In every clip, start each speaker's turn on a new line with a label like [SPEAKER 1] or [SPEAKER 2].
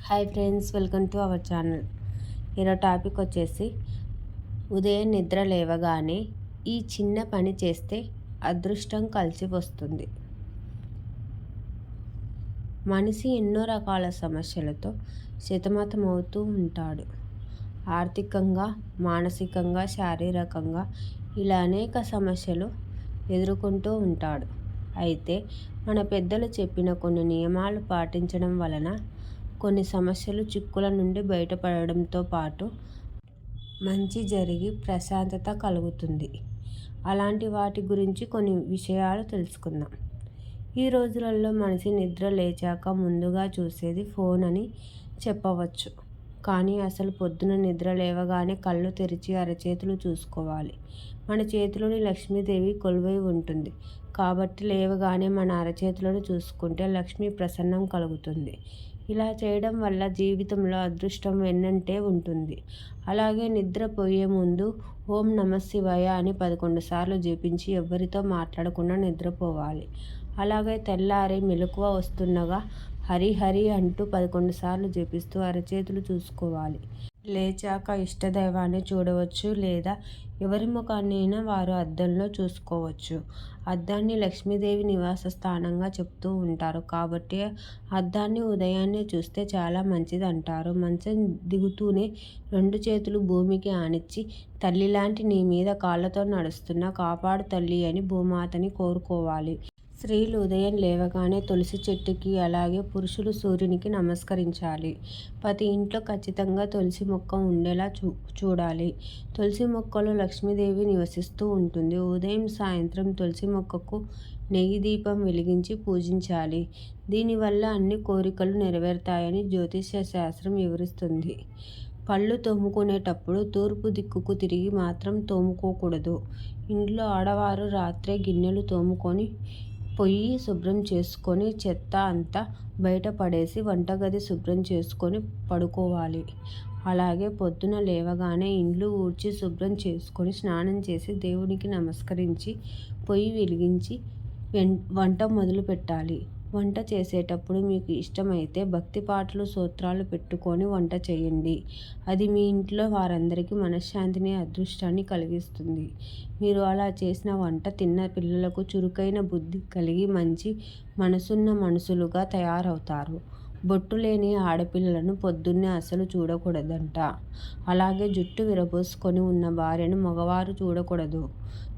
[SPEAKER 1] Hi friends, welcome to our channel. ఈరోజు topic వచ్చేసి ఉదయం నిద్ర లేవగానే ఈ చిన్న పని చేస్తే అదృష్టం కలిసి వస్తుంది. మనిషి ఎన్నో రకాల సమస్యలతో సతమతమవుతూ ఉంటాడు. ఆర్థికంగా, మానసికంగా, శారీరకంగా ఇలా అనేక సమస్యలు ఎదుర్కొంటూ ఉంటాడు. అయితే మన పెద్దలు చెప్పిన కొన్ని నియమాలు పాటించడం వలన కొన్ని సమస్యలు, చిక్కుల నుండి బయటపడడంతో పాటు మంచి జరిగి ప్రశాంతత కలుగుతుంది. అలాంటి వాటి గురించి కొన్ని విషయాలు తెలుసుకుందాం. ఈ రోజులలో మనిషి నిద్ర లేచాక ముందుగా చూసేది ఫోన్ అని చెప్పవచ్చు. కానీ అసలు పొద్దున నిద్ర లేవగానే కళ్ళు తెరిచి అరచేతులు చూసుకోవాలి. మన చేతిలోని లక్ష్మీదేవి కొలువై ఉంటుంది. కాబట్టి లేవగానే మన అరచేతులను చూసుకుంటే లక్ష్మీ ప్రసన్నం కలుగుతుంది. ఇలా చేయడం వల్ల జీవితంలో అదృష్టం వెన్నంటే ఉంటుంది. అలాగే నిద్రపోయే ముందు ఓం నమఃశివాయ అని 11 సార్లు జపించి ఎవరితో మాట్లాడకుండా నిద్రపోవాలి. అలాగే తెల్లారి మెలకువ వస్తుండగా హరి హరి అంటూ 11 సార్లు జపిస్తూ అరచేతులు చూసుకోవాలి. లేచాక ఇష్టదైవాన్ని చూడవచ్చు, లేదా ఎవరి ముఖాన్నైనా వారు అద్దంలో చూసుకోవచ్చు. అద్దాన్ని లక్ష్మీదేవి నివాస స్థానంగా చెప్తూ ఉంటారు. కాబట్టి అద్దాన్ని ఉదయాన్నే చూస్తే చాలా మంచిది అంటారు. మంచం దిగుతూనే 2 చేతులు భూమికి ఆనించి తల్లిలాంటి నీ మీద కాళ్ళతో నడుస్తున్నా కాపాడు తల్లి అని భూమాతని కోరుకోవాలి. స్త్రీలు ఉదయం లేవగానే తులసి చెట్టుకి, అలాగే పురుషులు సూర్యునికి నమస్కరించాలి. ప్రతి ఇంట్లో ఖచ్చితంగా తులసి మొక్క ఉండేలా చూడాలి. తులసి మొక్కలో లక్ష్మీదేవి నివసిస్తూ ఉంటుంది. ఉదయం సాయంత్రం తులసి మొక్కకు నెయ్యి దీపం వెలిగించి పూజించాలి. దీనివల్ల అన్ని కోరికలు నెరవేరుతాయని జ్యోతిష్య శాస్త్రం వివరిస్తుంది. పళ్ళు తోముకునేటప్పుడు తూర్పు దిక్కుకు తిరిగి మాత్రం తోముకోకూడదు. ఇంట్లో ఆడవారు రాత్రే గిన్నెలు తోముకొని పొయ్యి శుభ్రం చేసుకొని చెత్త అంతా బయట పడేసి వంటగది శుభ్రం చేసుకొని పడుకోవాలి. అలాగే పొద్దున లేవగానే ఇండ్లు ఊడ్చి శుభ్రం చేసుకొని స్నానం చేసి దేవునికి నమస్కరించి పొయ్యి వెలిగించి వంట మొదలు పెట్టాలి. వంట చేసేటప్పుడు మీకు ఇష్టమైతే భక్తి పాటలు, స్తోత్రాలు పెట్టుకొని వంట చేయండి. అది మీ ఇంట్లో వారందరికీ మనశ్శాంతిని, అదృష్టాన్ని కలిగిస్తుంది. మీరు అలా చేసిన వంట తిన్న పిల్లలకు చురుకైన బుద్ధి కలిగి మంచి మనసున్న మనుషులుగా తయారవుతారు. బొట్టు లేని ఆడపిల్లలను పొద్దున్నే అసలు చూడకూడదంట. అలాగే జుట్టు విరబోసుకొని ఉన్న భార్యను మగవారు చూడకూడదు.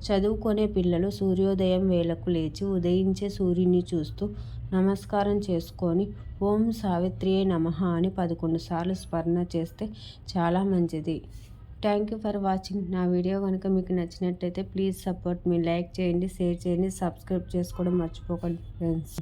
[SPEAKER 1] చదువుకునే పిల్లలు సూర్యోదయం వేళకు లేచి ఉదయించే సూర్యుని చూస్తూ నమస్కారం చేసుకొని ఓం సావిత్రియే నమః అని 11 సార్లు స్మరణ చేస్తే చాలా మంచిది. Thank you for watching. నా వీడియో కనుక మీకు నచ్చినట్టయితే ప్లీజ్ సపోర్ట్ మీ. లైక్ చేయండి, షేర్ చేయండి, సబ్స్క్రైబ్ చేసుకోవడం మర్చిపోకండి ఫ్రెండ్స్.